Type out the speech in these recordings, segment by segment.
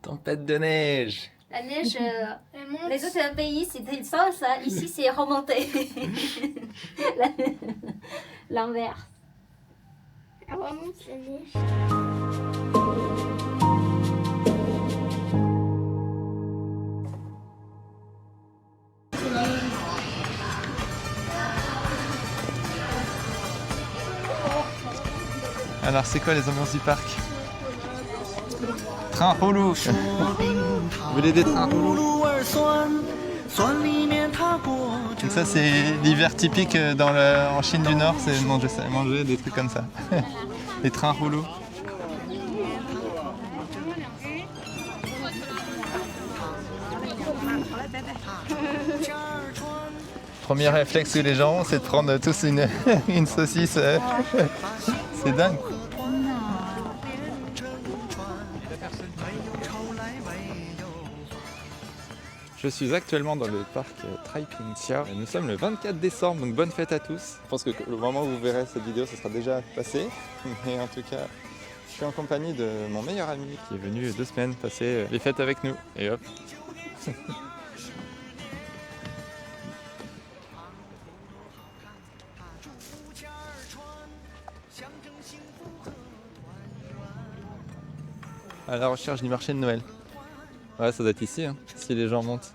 Tempête de neige. La neige, les autres pays c'était ça, ici c'est remonté. L'inverse. Elle remonte la neige. Alors c'est quoi les ambiances du parc? Train rouleau. Vous voulez des trains rouleaux? Donc ça c'est l'hiver typique en Chine du Nord, c'est manger des trucs comme ça. Les trains rouleaux. Premier réflexe que les gens ont, c'est de prendre tous une saucisse. C'est dingue. Je suis actuellement dans le parc Taiping Tia. Nous sommes le 24 décembre, donc bonne fête à tous. Je pense que le moment où vous verrez cette vidéo, ce sera déjà passé. Mais en tout cas, je suis en compagnie de mon meilleur ami qui est venu 2 semaines passer les fêtes avec nous. Et hop. À la recherche du marché de Noël. Ouais, ça doit être ici, hein, si les gens montent.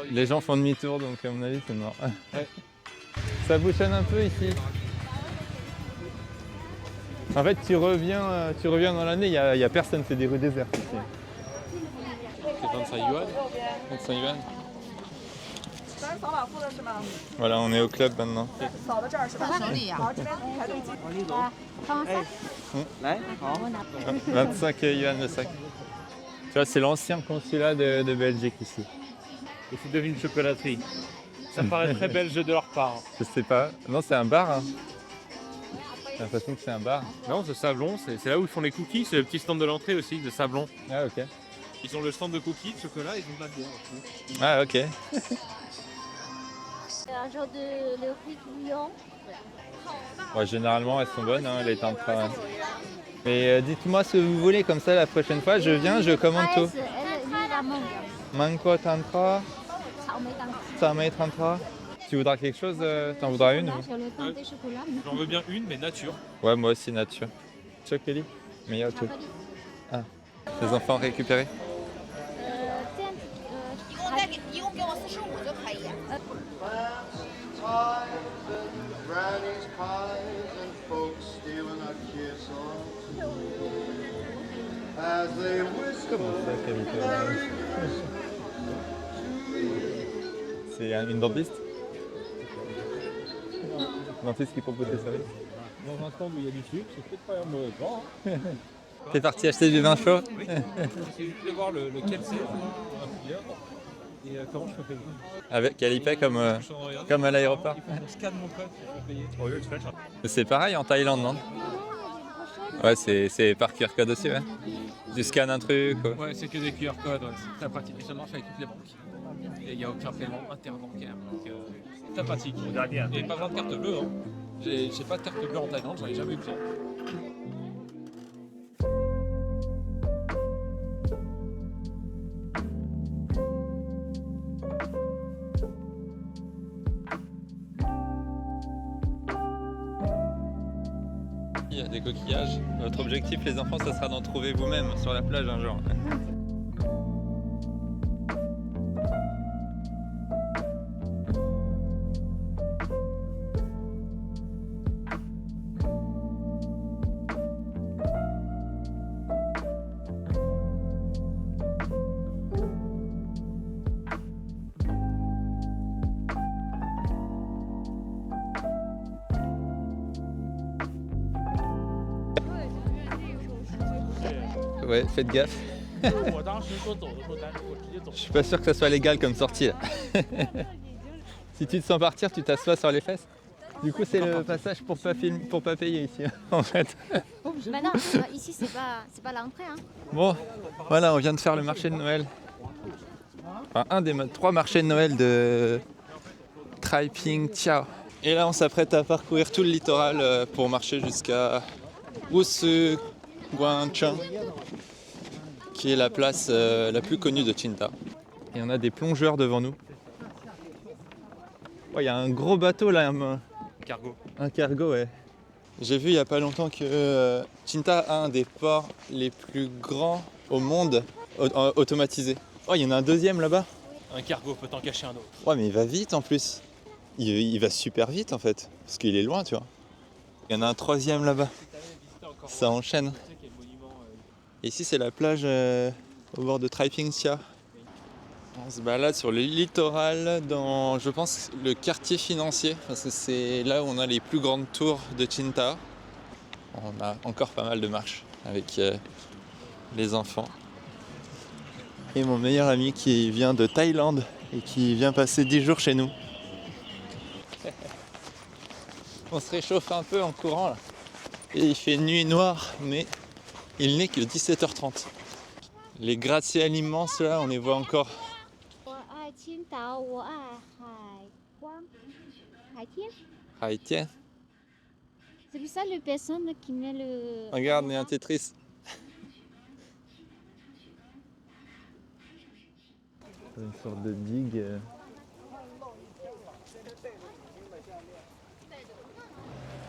Les gens font demi-tour, donc à mon avis c'est mort. Ouais. Ça bouchonne un peu ici. En fait, tu reviens dans l'année, il n'y a personne, c'est des rues désertes ici. C'est 25 yuan. 25 yuan. Voilà, on est au club maintenant. 25 yuan le sac. Tu vois, c'est l'ancien consulat de Belgique ici. Et c'est devenu une chocolaterie. Ça paraît très belge de leur part. Je sais pas. Non, c'est un bar. Hein. J'ai l'impression que c'est un bar. Non, c'est Sablon, c'est là où ils font les cookies. C'est le petit stand de l'entrée aussi, de Sablon. Ah, ok. Ils ont le stand de cookies, de chocolat, ils ont de la bière aussi. Ah, ok. Un genre de le riz bouillon. Ouais, généralement, elles sont bonnes, hein, les teintes. Mais dites-moi ce que vous voulez, comme ça, la prochaine fois, je viens, je commande tout. Mango tantra, samei tantra. Tu voudras quelque chose, t'en voudras une? J'en veux bien une, mais nature. Ouais, moi aussi, nature. Chocolat, meilleur tout. Ah, les enfants récupérés? Comment ça, qualité? C'est une dentiste? Dentiste qui propose des services? Dans un stand où il y a du sucre, c'est peut-être pas un mauvais plan. T'es parti acheter du vin chaud? Oui, c'est juste de voir lequel c'est. Et comment je peux payer? Avec Alipay comme à l'aéroport. Je scanne mon code pour payer. C'est pareil en Thaïlande, non? Ouais, c'est par QR code aussi, ouais. Tu scannes un truc. Ouais, c'est que des QR codes, ouais. C'est très pratique. Et ça marche avec toutes les banques. Et il n'y a aucun paiement interbancaire. Donc, c'est très pratique. Et pas besoin de carte bleue. Hein. J'ai pas de carte bleue en Thaïlande, j'en ai jamais eu besoin. Il y a des coquillages. Votre objectif, les enfants, ça sera d'en trouver vous-même sur la plage un jour. Ouais, faites gaffe. Je suis pas sûr que ça soit légal comme sortie là. Si tu te sens partir, tu t'assois sur les fesses. Du coup, c'est le passage pour pas payer ici, en fait. Bah non, ici c'est pas l'entrée. Hein. Bon, voilà, on vient de faire le marché de Noël. Enfin, un des 3 marchés de Noël de Taiping Tia. Et là, on s'apprête à parcourir tout le littoral pour marcher jusqu'à Wusu Guangcheng, qui est la place la plus connue de Qingdao. Et on a des plongeurs devant nous. Il y a un gros bateau là, Cargo. un cargo, ouais. J'ai vu il n'y a pas longtemps que Qingdao a un des ports les plus grands au monde automatisé. Oh, il y en a un deuxième là-bas. Un cargo peut en cacher un autre. Ouais, mais il va vite en plus. Il va super vite en fait, parce qu'il est loin, tu vois. Il y en a un troisième là-bas. Ça enchaîne. Et ici, c'est la plage au bord de Taiping Xia. On se balade sur le littoral dans, je pense, le quartier financier, parce que c'est là où on a les plus grandes tours de Qingdao. On a encore pas mal de marches avec les enfants. Et mon meilleur ami qui vient de Thaïlande et qui vient passer 10 jours chez nous. On se réchauffe un peu en courant là. Et il fait nuit noire, mais il n'est que 17h30. Les gratte-ciels immenses là, on les voit encore. Haïtien. C'est pour ça les personnes qui met le... Regarde, il y a un Tetris. Une sorte de digue.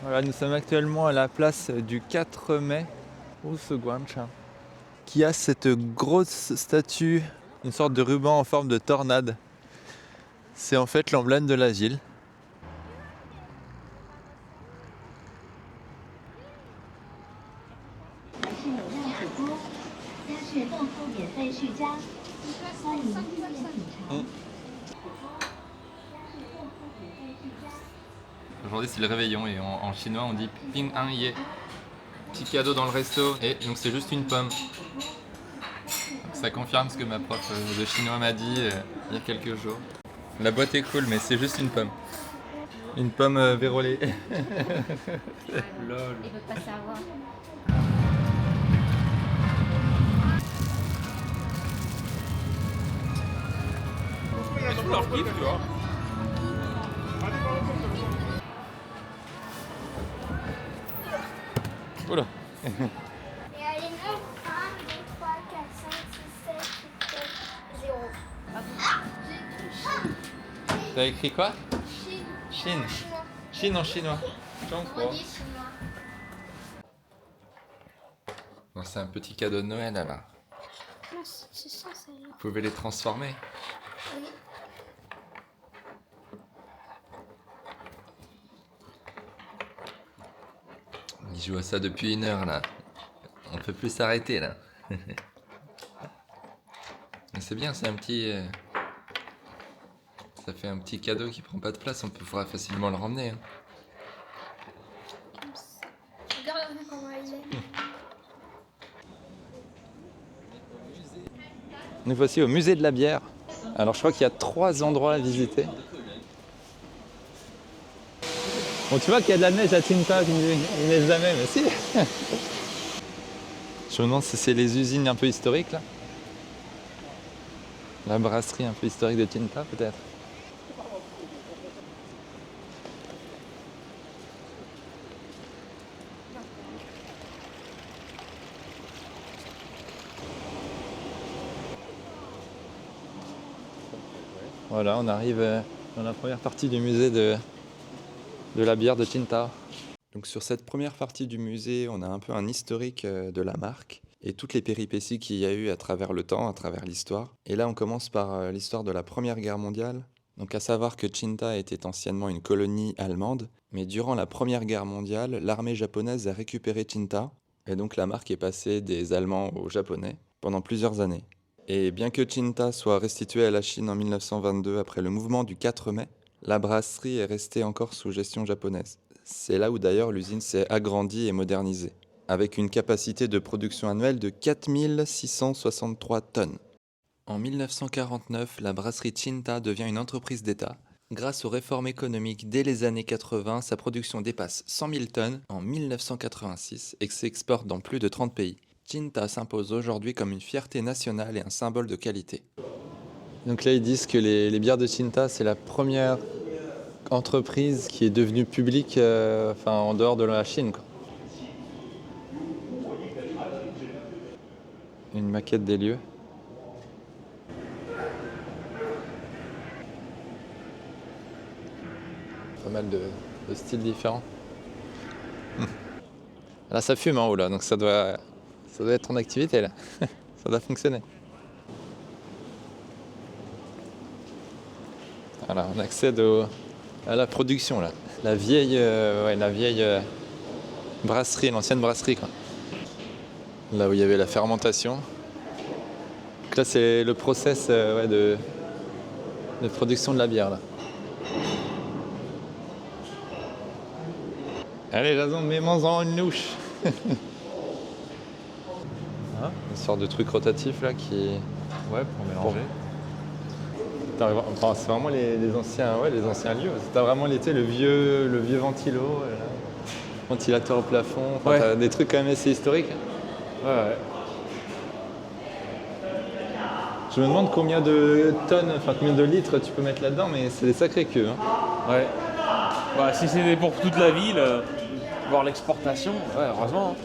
Voilà, nous sommes actuellement à la place du 4 mai, Wusu Guangcheng, qui a cette grosse statue, une sorte de ruban en forme de tornade. C'est en fait l'emblème de la ville. Aujourd'hui c'est le réveillon et en chinois on dit Ping An Ye. Petit cadeau dans le resto et donc c'est juste une pomme. Donc ça confirme ce que ma prof de chinois m'a dit il y a quelques jours. La boîte est cool mais c'est juste une pomme. Une pomme vérolée. Lol. Il veut pas savoir. Ils font leur kiff, tu vois. Oula. Il y a une 1, 2, 3, 4, 5, 6, 7, 8, 9, 0. T'as écrit quoi? Chine. Chine. Chine en chinois. On dit chinois. Bon, c'est un petit cadeau de Noël alors. Non, c'est ça, celle-là. Vous pouvez les transformer. Oui. Il joue à ça depuis 1 heure là. On peut plus s'arrêter là. Mais c'est bien, c'est un petit. Ça fait un petit cadeau qui prend pas de place, on pourra facilement le ramener. Hein. Regarde comment il est. Nous voici au musée de la bière. Alors je crois qu'il y a 3 endroits à visiter. Bon, tu vois qu'il y a de la neige à Qingdao, il neige jamais, mais si. Je me demande si c'est les usines un peu historiques là. La brasserie un peu historique de Qingdao peut-être. Voilà, on arrive dans la première partie du musée de la bière de Qingdao. Donc sur cette première partie du musée, on a un peu un historique de la marque et toutes les péripéties qu'il y a eu à travers le temps, à travers l'histoire. Et là, on commence par l'histoire de la Première Guerre mondiale. Donc à savoir que Qingdao était anciennement une colonie allemande, mais durant la Première Guerre mondiale, l'armée japonaise a récupéré Qingdao et donc la marque est passée des Allemands aux Japonais pendant plusieurs années. Et bien que Qingdao soit restitué à la Chine en 1922 après le mouvement du 4 mai, la brasserie est restée encore sous gestion japonaise. C'est là où d'ailleurs l'usine s'est agrandie et modernisée, avec une capacité de production annuelle de 4663 tonnes. En 1949, la brasserie Qingdao devient une entreprise d'État. Grâce aux réformes économiques dès les années 80, sa production dépasse 100 000 tonnes en 1986 et s'exporte dans plus de 30 pays. Qingdao s'impose aujourd'hui comme une fierté nationale et un symbole de qualité. Donc là, ils disent que les bières de Qingdao, c'est la première entreprise qui est devenue publique en dehors de la Chine, quoi. Une maquette des lieux. Pas mal de styles différents. Là ça fume en haut là, donc ça doit être en activité là. Ça doit fonctionner. Voilà, on accède à la production là. La vieille brasserie, l'ancienne brasserie quoi. Là où il y avait la fermentation. Donc là c'est le process de production de la bière là. Allez Jason, mets-moi-en une louche. Une sorte de truc rotatif là qui... Ouais, pour mélanger. Enfin, c'est vraiment les anciens lieux. T'as vraiment le vieux ventilo, ventilateur au plafond. Enfin, Ouais. T'as des trucs quand même assez historiques. Ouais. Je me demande combien de tonnes, combien de litres tu peux mettre là-dedans, mais c'est des sacrés queues. Hein. Ouais. Bah, si c'était pour toute la ville, voir l'exportation, ouais, heureusement.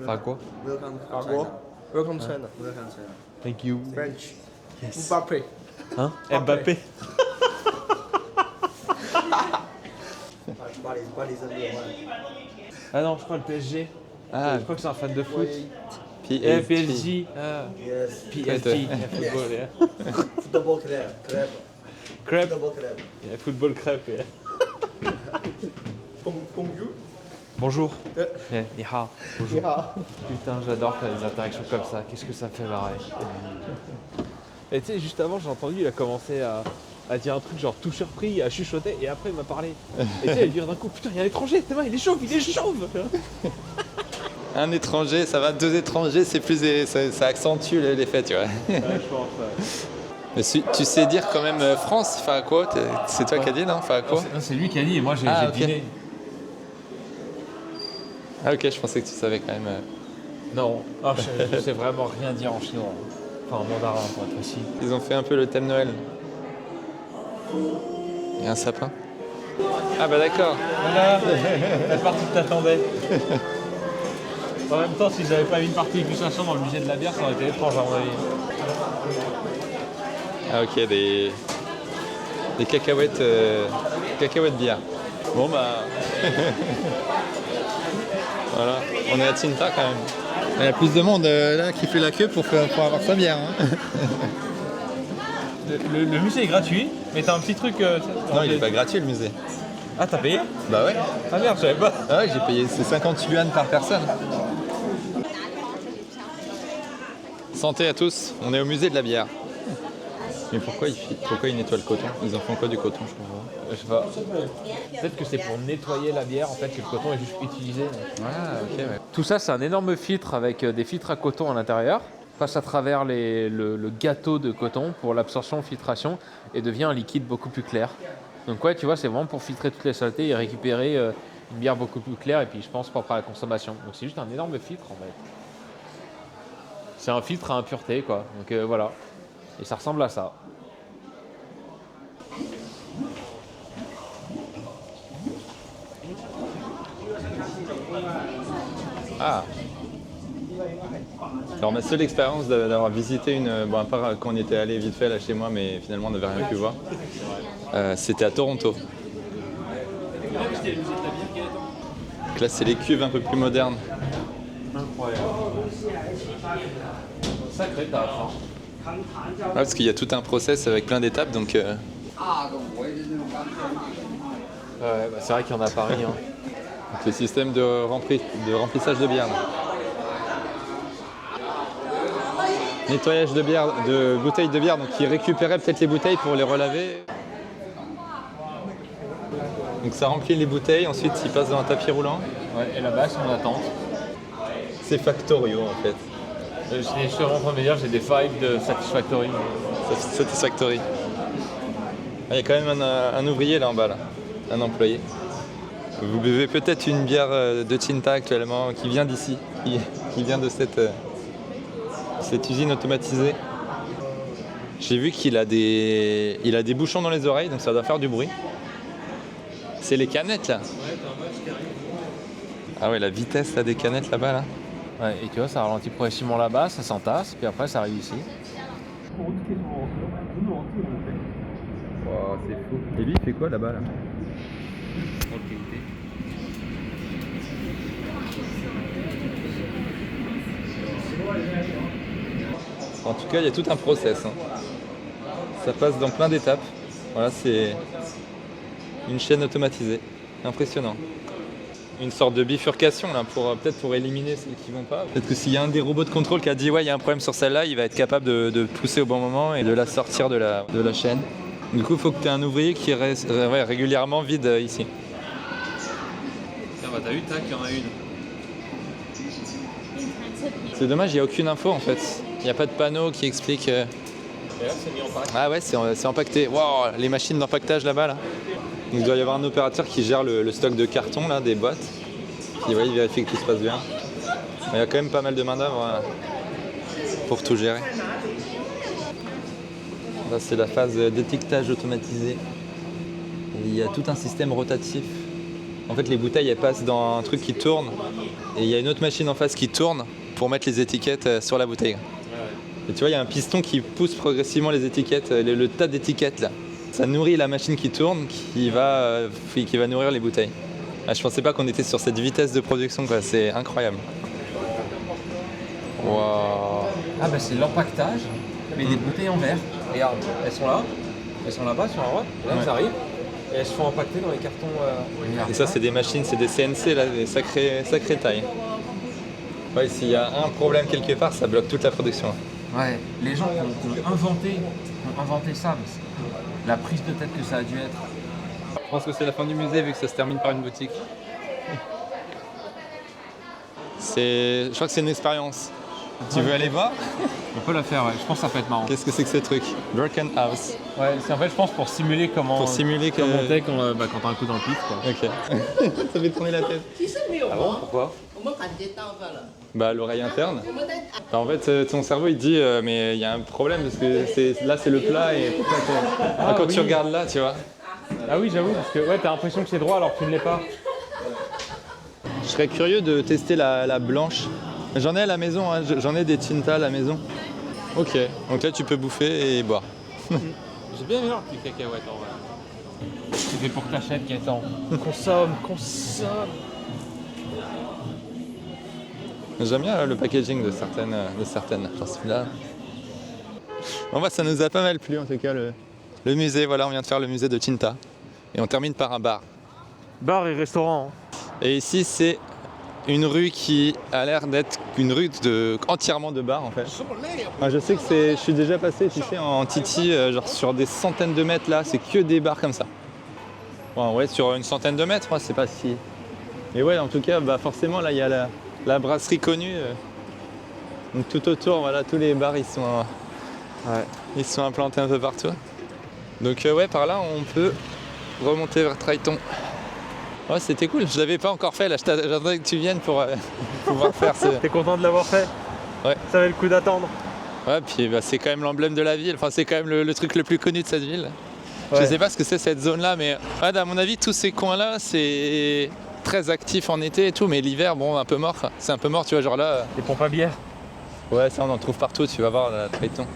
Enfin quoi? Welcome to Agua. China. Welcome to China. Welcome to China. Thank you. French. Mbappé. Hein? Mbappé. Bodies of the Ah non, je crois le PSG. Ah, Je crois que c'est un fan de foot. PSG. PSG. Ah. Yes. PSG. Football, yeah. Football club. Club. Crêpe. Football club. Yeah, football crêpe. Yeah. Bonjour. Bonjour. Ni hao. Bonjour. Putain, j'adore faire des interactions comme ça. Qu'est-ce que ça me fait marrer. Et tu sais, juste avant, j'ai entendu, il a commencé à dire un truc genre tout surpris, à chuchoter, et après il m'a parlé. Et tu sais, il a dit d'un coup, putain, il y a un étranger, c'est vrai, il est chauve, il est chauve. Un étranger, ça va, 2 étrangers, c'est plus ça accentue l'effet, tu vois. Ouais, je pense. Mais tu sais dire quand même France, enfin quoi? C'est toi qui as dit, non? Enfin quoi? Non, c'est lui qui a dit, et moi j'ai Ah, ok. deviné. Ah ok, je pensais que tu savais quand même. Non, ah, je sais vraiment rien dire en chinois. Enfin, en mandarin, pour être précis. Ils ont fait un peu le thème Noël. Il y a un sapin. Ah bah d'accord. Voilà, la partie que t'attendais. En même temps, si j'avais pas eu une partie dégustation dans le musée de la bière, ça aurait été étrange à mon avis. Ah ok, des cacahuètes, cacahuètes bière. Bon bah... voilà, on est à Tinta quand même. Il y a plus de monde là qui fait la queue pour avoir sa bière. Hein. Le musée est gratuit, mais t'as un petit truc... Non, il est pas gratuit le musée. Ah, t'as payé? Bah ouais. Ah merde, je savais pas. Ah ouais, j'ai payé, c'est 50 yuan par personne. Santé à tous, on est au musée de la bière. Mais pourquoi ils nettoient le coton? Ils en font quoi du coton, je comprends pas. Je sais pas. Peut-être que c'est pour nettoyer la bière, en fait, que le coton est juste utilisé. Ah ok, ouais. Tout ça, c'est un énorme filtre avec des filtres à coton à l'intérieur. Passe à travers le gâteau de coton pour l'absorption, filtration, et devient un liquide beaucoup plus clair. Donc ouais, tu vois, c'est vraiment pour filtrer toutes les saletés et récupérer une bière beaucoup plus claire, et puis je pense propre à la consommation. Donc c'est juste un énorme filtre en fait. C'est un filtre à impureté quoi. Donc voilà. Et ça ressemble à ça. Ah. Alors ma seule expérience d'avoir visité une... Bon, à part quand on était allé vite fait là chez moi, mais finalement on n'avait rien pu voir, c'était à Toronto. Donc là c'est les cuves un peu plus modernes. Incroyable. Sacré taf. Ouais, parce qu'il y a tout un process avec plein d'étapes, donc... Ouais, bah, c'est vrai qu'il y en a à Paris. Hein. donc le système de remplissage de bière. Là. Nettoyage de bière, de bouteilles de bière, donc ils récupéraient peut-être les bouteilles pour les relaver. Donc ça remplit les bouteilles, ensuite ils passent dans un tapis roulant. Ouais, et là-bas, c'est en attente. C'est Factorio en fait. Je suis en train de me dire, j'ai des 5 de Satisfactory. Satisfactory. Ah, il y a quand même un ouvrier là en bas, là. Un employé. Vous buvez peut-être une bière de Tinta actuellement qui vient d'ici, qui vient de cette usine automatisée. J'ai vu qu'il a des bouchons dans les oreilles, donc ça doit faire du bruit. C'est les canettes là. Ah ouais, la vitesse là, des canettes là-bas là. Ouais, et tu vois, ça ralentit progressivement là-bas, ça s'entasse, puis après ça arrive ici. Wow, c'est fou. Et lui, il fait quoi là-bas là? En tout cas, il y a tout un process. Hein. Ça passe dans plein d'étapes. Voilà, c'est une chaîne automatisée. Impressionnant. Une sorte de bifurcation là, peut-être pour éliminer celles qui vont pas. Peut-être que s'il y a un des robots de contrôle qui a dit ouais, il y a un problème sur celle-là, il va être capable de pousser au bon moment et de la sortir de la chaîne. Du coup, il faut que tu aies un ouvrier qui reste régulièrement vide ici. Tiens, bah t'as vu, tac, il y en a une. C'est dommage, il n'y a aucune info en fait. Il n'y a pas de panneau qui explique. Et là, c'est mis en pack. Ah ouais, c'est empaqueté. Wow, les machines d'empaquetage là-bas là. Donc, il doit y avoir un opérateur qui gère le stock de carton là, des boîtes. Puis ouais, il vérifie que tout se passe bien. Mais il y a quand même pas mal de main-d'œuvre pour tout gérer. Là, c'est la phase d'étiquetage automatisé. Et il y a tout un système rotatif. En fait, les bouteilles elles passent dans un truc qui tourne. Et il y a une autre machine en face qui tourne pour mettre les étiquettes sur la bouteille. Et tu vois, il y a un piston qui pousse progressivement les étiquettes, le tas d'étiquettes là. Ça nourrit la machine qui tourne, qui va nourrir les bouteilles. Ah, je pensais pas qu'on était sur cette vitesse de production, quoi. C'est incroyable. Wow. Ah bah c'est l'empaquetage, mais des bouteilles en verre. Regarde, elles sont là, elles sont là-bas sur la droite, là elles arrivent, et elles se font empaqueter dans les cartons. Et ça, c'est des machines, c'est des CNC, là, des sacrées tailles. Ouais, s'il y a un problème quelque part, ça bloque toute la production. Ouais, les gens qui ont inventé ça, mais la prise de tête que ça a dû être. Je pense que c'est la fin du musée vu que ça se termine par une boutique. Je crois que c'est une expérience. Tu veux aller voir? On peut la faire, ouais. Je pense que ça peut être marrant. Qu'est-ce que c'est que ce truc? Broken House. Ouais, c'est en fait, je pense, pour simuler comment. Pour simuler que. Comment t'es quand t'as un coup dans le pif, quoi. Ok. Ça fait tourner la tête. Ah bon? Pourquoi? Bah l'oreille interne. Bah, en fait ton cerveau il te dit mais il y a un problème parce que là c'est le plat et pourquoi quand tu regardes là tu vois. Ah oui j'avoue parce que ouais t'as l'impression que c'est droit alors que tu ne l'es pas. Je serais curieux de tester la blanche. J'en ai à la maison, hein. J'en ai des Tinta à la maison. Ok, donc là tu peux bouffer et boire. J'ai bien aimé leur petit cacahuète en vrai. C'est fait pour que t'achètes Gaëtan. Consomme. J'aime bien le packaging de certaines. Genre celui-là. Bon bah ça nous a pas mal plu en tout cas le musée. Voilà, on vient de faire le musée de Tinta. Et on termine par un bar. Bar et restaurant. Et ici c'est une rue qui a l'air d'être une rue entièrement de bars en fait. Enfin, je sais que je suis déjà passé tu sais en Titi genre sur des centaines de mètres là, c'est que des bars comme ça. Bon ouais sur une centaine de mètres, c'est pas si. Et ouais en tout cas bah forcément là il y a la brasserie connue. Donc tout autour voilà tous les bars ils sont implantés un peu partout. Donc ouais par là on peut remonter vers Triton. Ouais, c'était cool, je l'avais pas encore fait là, j'attendais que tu viennes pour pouvoir faire ce. T'es content de l'avoir fait? Ouais. Ça valait le coup d'attendre. Ouais, puis bah, c'est quand même l'emblème de la ville, enfin c'est quand même le truc le plus connu de cette ville. Ouais. Je sais pas ce que c'est cette zone là, mais ouais, à mon avis tous ces coins là c'est très actif en été et tout, mais l'hiver bon un peu mort, c'est un peu mort tu vois genre là. Les pompes à bière. Ouais ça on en trouve partout, tu vas voir la Triton.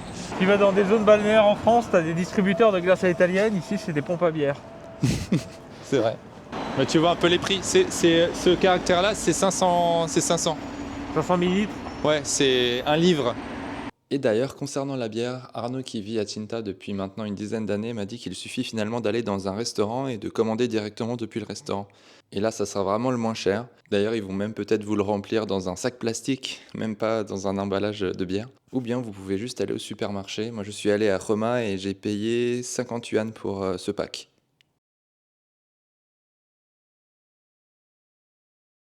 Tu vas dans des zones balnéaires en France, t'as des distributeurs de glace à l'italienne, ici c'est des pompes à bière. C'est vrai. Mais tu vois un peu les prix, ce caractère là c'est 500. 500 millilitres. Ouais, c'est un livre. Et d'ailleurs, concernant la bière, Arnaud qui vit à Tinta depuis maintenant une dizaine d'années m'a dit qu'il suffit finalement d'aller dans un restaurant et de commander directement depuis le restaurant. Et là, ça sera vraiment le moins cher. D'ailleurs, ils vont même peut-être vous le remplir dans un sac plastique, même pas dans un emballage de bière. Ou bien vous pouvez juste aller au supermarché. Moi, je suis allé à Roma et j'ai payé 50 yuan pour ce pack.